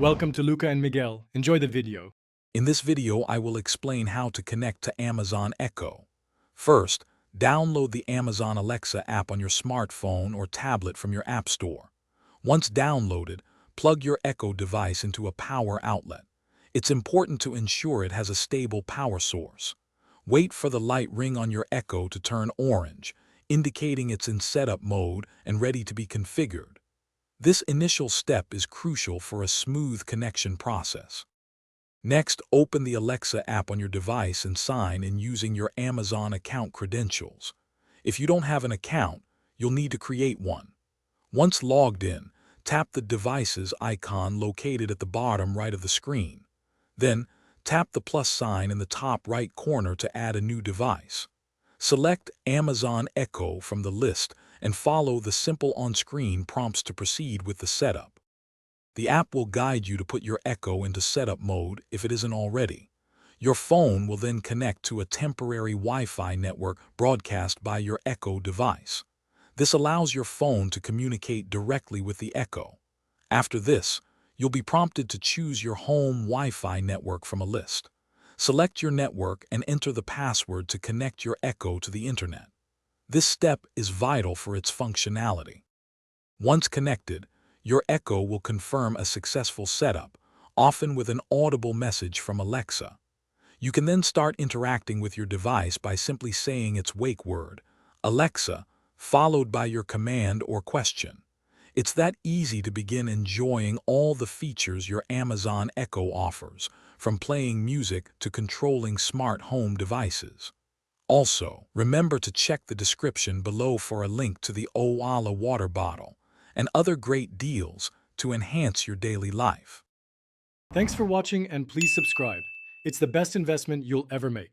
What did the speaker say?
Welcome to Luca and Miguel. Enjoy the video. In this video, I will explain how to connect to Amazon Echo. First, download the Amazon Alexa app on your smartphone or tablet from your app store. Once downloaded, plug your Echo device into a power outlet. It's important to ensure it has a stable power source. Wait for the light ring on your Echo to turn orange, indicating it's in setup mode and ready to be configured. This initial step is crucial for a smooth connection process. Next, open the Alexa app on your device and sign in using your Amazon account credentials. If you don't have an account, you'll need to create one. Once logged in, tap the device's icon located at the bottom right of the screen. Then, tap the plus sign in the top right corner to add a new device. Select Amazon Echo from the list and follow the simple on-screen prompts to proceed with the setup. The app will guide you to put your Echo into setup mode if it isn't already. Your phone will then connect to a temporary Wi-Fi network broadcast by your Echo device. This allows your phone to communicate directly with the Echo. After this, you'll be prompted to choose your home Wi-Fi network from a list. Select your network and enter the password to connect your Echo to the internet. This step is vital for its functionality. Once connected, your Echo will confirm a successful setup, often with an audible message from Alexa. You can then start interacting with your device by simply saying its wake word, Alexa, followed by your command or question. It's that easy to begin enjoying all the features your Amazon Echo offers, from playing music to controlling smart home devices. Also, remember to check the description below for a link to the Owala water bottle and other great deals to enhance your daily life. Thanks for watching and please subscribe. It's the best investment you'll ever make.